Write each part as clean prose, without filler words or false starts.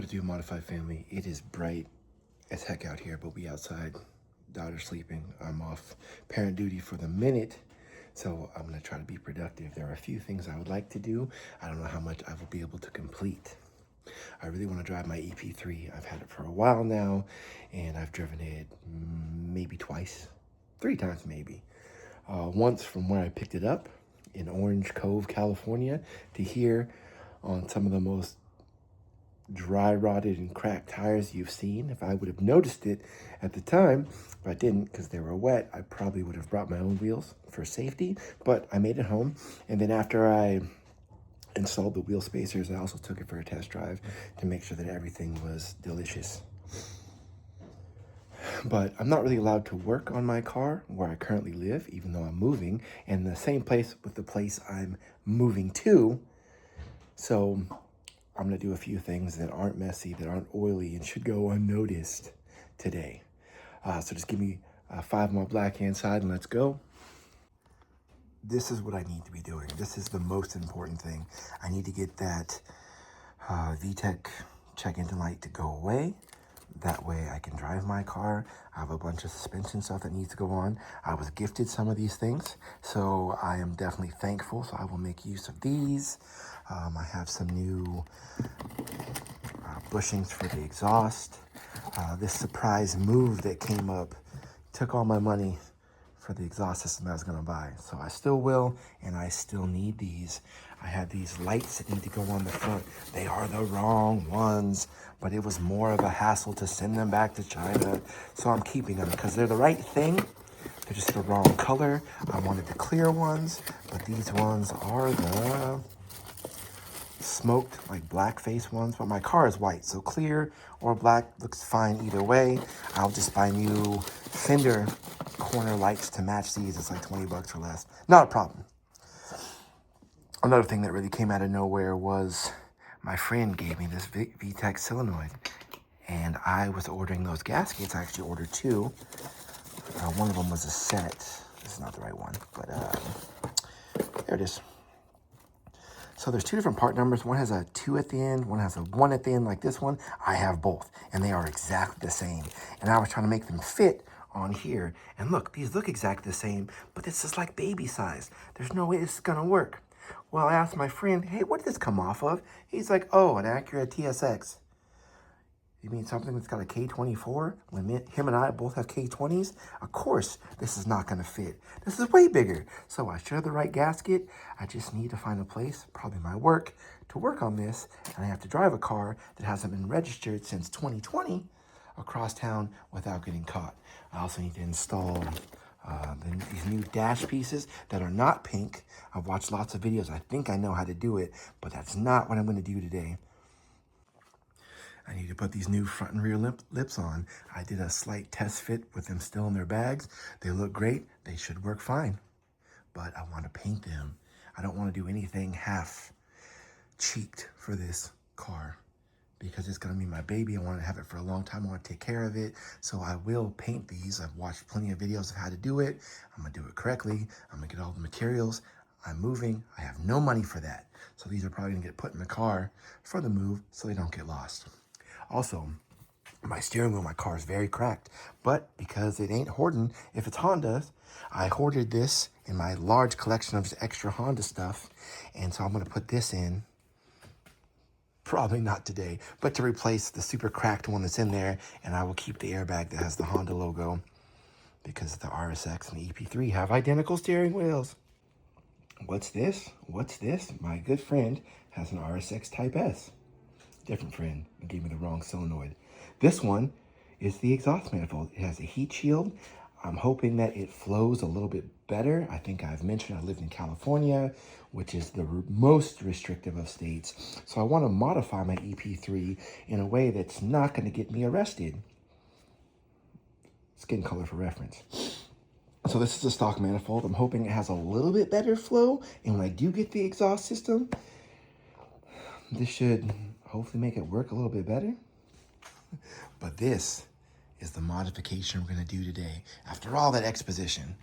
to do, Modified family? It is bright as heck out here, but we outside. Daughter's sleeping. I'm off parent duty for the minute, so I'm gonna try to be productive. There are a few things I would like to do. I don't know how much I will be able to complete. I really want to drive my ep3. I've had it for a while now, and I've driven it maybe twice, 3 times maybe. Once from where I picked it up in Orange Cove, California, to here on some of the most dry rotted and cracked tires you've seen. If I would have noticed it at the time, but I didn't because they were wet, I probably would have brought my own wheels for safety, but I made it home. And then after I installed the wheel spacers, I also took it for a test drive to make sure that everything was delicious. But I'm not really allowed to work on my car where I currently live, even though I'm moving, and the same place with the place I'm moving to. So I'm gonna do a few things that aren't messy, that aren't oily, and should go unnoticed today. So just give me 5 more black hand side and let's go. This is what I need to be doing. This is the most important thing. I need to get that VTEC check engine light to go away. That way I can drive my car. I have a bunch of suspension stuff that needs to go on. I was gifted some of these things, so I am definitely thankful. So I will make use of these. I have some new bushings for the exhaust. This surprise move that came up took all my money for the exhaust system I was gonna buy. So I still will, and I still need these. I had these lights that need to go on the front. They are the wrong ones, but it was more of a hassle to send them back to China. So I'm keeping them because they're the right thing. They're just the wrong color. I wanted the clear ones, but these ones are the smoked, like black face ones, but my car is white, so clear or black looks fine either way. I'll just buy new fender corner lights to match these. It's like 20 bucks or less. Not a problem. Another thing that really came out of nowhere was my friend gave me this VTEC solenoid, and I was ordering those gaskets. I actually ordered 2. One of them was a set. This is not the right one, but there it is. So there's 2 different part numbers. One has a 2 at the end, one has a 1 at the end like this one. I have both, and they are exactly the same. And I was trying to make them fit on here. And look, these look exactly the same, but this is like baby size. There's no way this is gonna work. Well, I asked my friend, hey, what did this come off of? He's like, oh, an Acura TSX. You mean something that's got a K24? When him and I both have K20s? Of course, this is not gonna fit. This is way bigger. So I share the right gasket. I just need to find a place, probably my work, to work on this. And I have to drive a car that hasn't been registered since 2020 across town without getting caught. I also need to install these new dash pieces that are not pink. I've watched lots of videos. I think I know how to do it, but that's not what I'm gonna do today. I need to put these new front and rear lips on. I did a slight test fit with them still in their bags. They look great. They should work fine, but I want to paint them. I don't want to do anything half cheeked for this car because it's going to be my baby. I want to have it for a long time. I want to take care of it. So I will paint these. I've watched plenty of videos of how to do it. I'm going to do it correctly. I'm going to get all the materials. I'm moving. I have no money for that. So these are probably going to get put in the car for the move so they don't get lost. Also, my steering wheel, my car is very cracked, but because it ain't hoarding, if it's Honda, I hoarded this in my large collection of extra Honda stuff, and so I'm going to put this in, probably not today, but to replace the super cracked one that's in there, and I will keep the airbag that has the Honda logo, because the RSX and the ep3 have identical steering wheels. What's this? What's this? My good friend has an RSX Type S. Different friend gave me the wrong solenoid. This one is the exhaust manifold. It has a heat shield. I'm hoping that it flows a little bit better. I think I've mentioned I lived in California, which is the most restrictive of states. So I want to modify my ep3 in a way that's not going to get me arrested. Skin color for reference. So this is a stock manifold. I'm hoping it has a little bit better flow. And when I do get the exhaust system, this should hopefully make it work a little bit better. But this is the modification we're going to do today after all that exposition.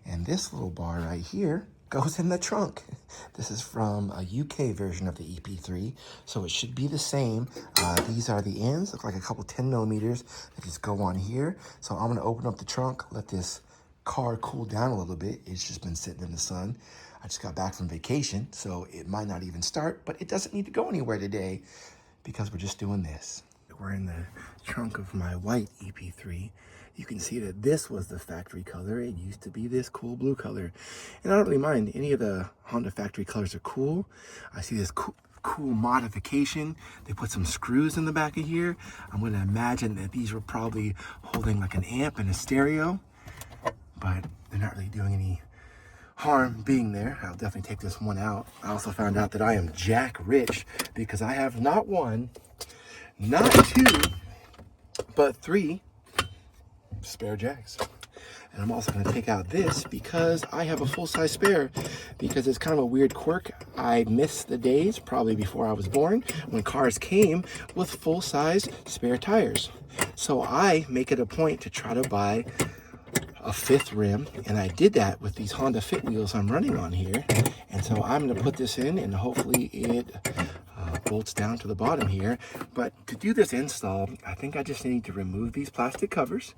And this little bar right here goes in the trunk. This is from a UK version of the ep3, so it should be the same. These are the ends, look like a couple 10 millimeters that just go on here. So I'm gonna open up the trunk, let this car cool down a little bit. It's just been sitting in the sun. I just got back from vacation, so it might not even start, but it doesn't need to go anywhere today because we're just doing this. We're in the trunk of my white ep3. You can see that this was the factory color. It used to be this cool blue color. And I don't really mind. Any of the Honda factory colors are cool. I see this cool modification. They put some screws in the back of here. I'm going to imagine that these were probably holding like an amp and a stereo, but they're not really doing any harm being there. I'll definitely take this one out. I also found out that I am jack rich because I have not one, not two, but 3 spare jacks. And I'm also going to take out this because I have a full-size spare, because it's kind of a weird quirk. I missed the days, probably before I was born, when cars came with full-size spare tires. So I make it a point to try to buy a 5th rim, and I did that with these Honda Fit wheels I'm running on here. And so I'm going to put this in, and hopefully it bolts down to the bottom here. But to do this install, I think I just need to remove these plastic covers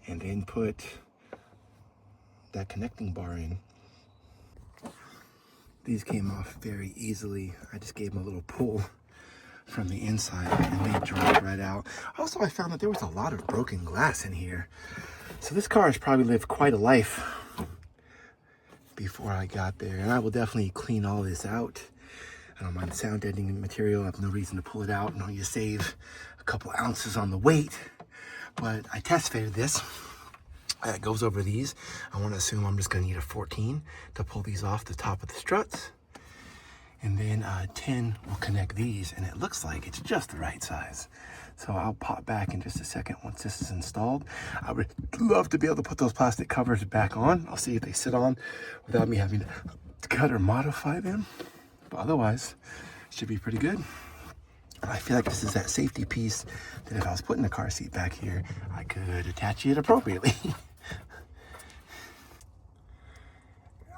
and then put that connecting bar in. These came off very easily. I just gave them a little pull from the inside and they dropped right out. Also, I found that there was a lot of broken glass in here. So this car has probably lived quite a life before I got there. And I will definitely clean all this out. I don't mind the sound deadening material. I have no reason to pull it out. No, you save a couple ounces on the weight. But I test fitted this. It goes over these. I want to assume I'm just going to need a 14 to pull these off the top of the struts. And then 10 will connect these, and it looks like it's just the right size. So I'll pop back in just a second once this is installed. I would love to be able to put those plastic covers back on. I'll see if they sit on without me having to cut or modify them. But otherwise, it should be pretty good. I feel like this is that safety piece that if I was putting the car seat back here, I could attach it appropriately.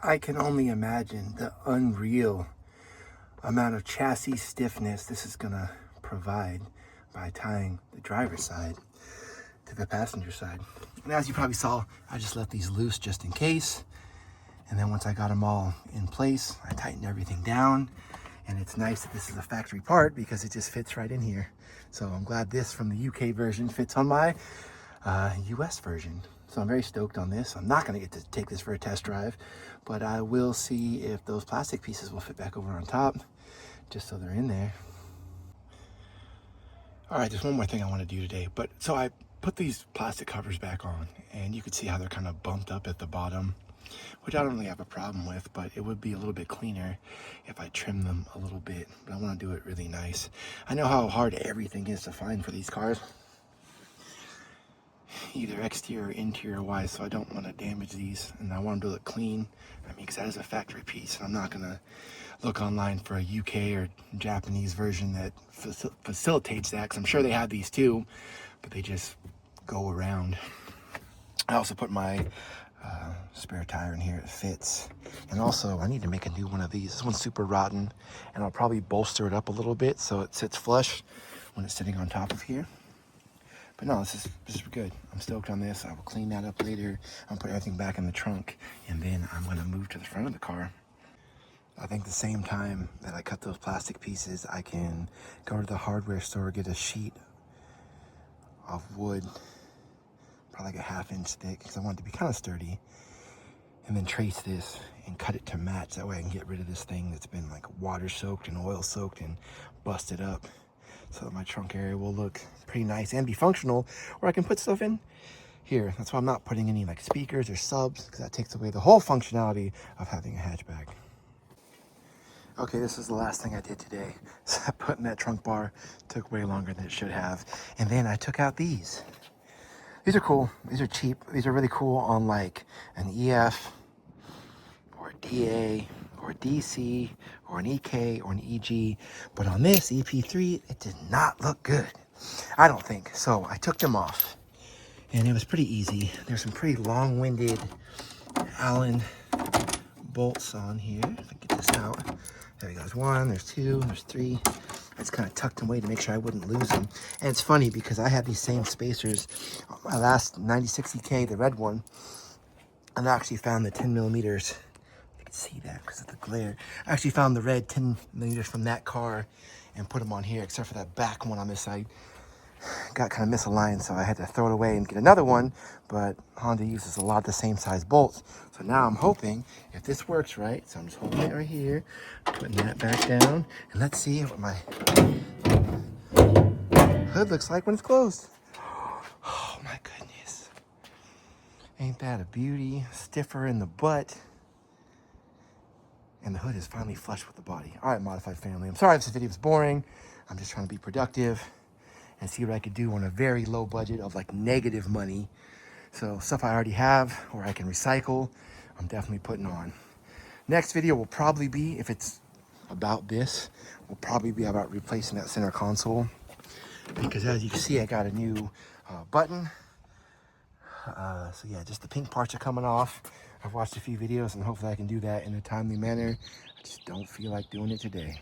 I can only imagine the unreal amount of chassis stiffness this is going to provide by tying the driver's side to the passenger side. And as you probably saw, I just left these loose just in case. And then once I got them all in place, I tightened everything down. And it's nice that this is a factory part because it just fits right in here. So I'm glad this from the UK version fits on my US version. So I'm very stoked on this. I'm not going to get to take this for a test drive, but I will see if those plastic pieces will fit back over on top, just so they're in there. All right, there's one more thing I want to do today. So I put these plastic covers back on, and you can see how they're kind of bumped up at the bottom, which I don't really have a problem with, but it would be a little bit cleaner if I trim them a little bit. But I want to do it really nice. I know how hard everything is to find for these cars, either exterior or interior wise, so I don't want to damage these, and I want them to look clean. I mean, because that is a factory piece, and I'm not going to look online for a UK or Japanese version that facilitates that, because I'm sure they have these too, but they just go around. I also put my spare tire in here. It fits. And also I need to make a new one of these. This one's super rotten, and I'll probably bolster it up a little bit so it sits flush when it's sitting on top of here. But no, this is good. I'm stoked on this. I will clean that up later. I'll put everything back in the trunk, and then I'm going to move to the front of the car. I think the same time that I cut those plastic pieces, I can go to the hardware store, get a sheet of wood, probably like a 1/2 inch thick, because I want it to be kind of sturdy, and then trace this and cut it to match. That way I can get rid of this thing that's been like water soaked and oil soaked and busted up, so that my trunk area will look pretty nice and be functional, where I can put stuff in here. That's why I'm not putting any like speakers or subs, because that takes away the whole functionality of having a hatchback. Okay, this is the last thing I did today. So putting that trunk bar took way longer than it should have. And then I took out these. These are cool. These are cheap. These are really cool on like an EF or a DA or a DC or an EK or an EG. But on this EP3, it did not look good. I don't think. So I took them off. And it was pretty easy. There's some pretty long-winded Allen bolts on here. If I get this out. There we go. There's one, there's two, there's three. It's kind of tucked away to make sure I wouldn't lose them. And it's funny because I had these same spacers on my last 9060K, the red one, and I actually found the 10 millimeters. You can see that because of the glare. I actually found the red 10 millimeters from that car and put them on here, except for that back one on this side. Got kind of misaligned, so I had to throw it away and get another one, but Honda uses a lot of the same size bolts. So now I'm hoping, if this works right, so I'm just holding it right here, putting that back down, and let's see what my hood looks like when it's closed. Oh my goodness. Ain't that a beauty? Stiffer in the butt. And the hood is finally flush with the body. All right, Modified family. I'm sorry if this video was boring. I'm just trying to be productive and see what I could do on a very low budget of like negative money. So stuff I already have or I can recycle, I'm definitely putting on. Next video will probably be, if it's about this, will probably be about replacing that center console. Because as you can see, I got a new button. So yeah, just the pink parts are coming off. I've watched a few videos and hopefully I can do that in a timely manner. I just don't feel like doing it today.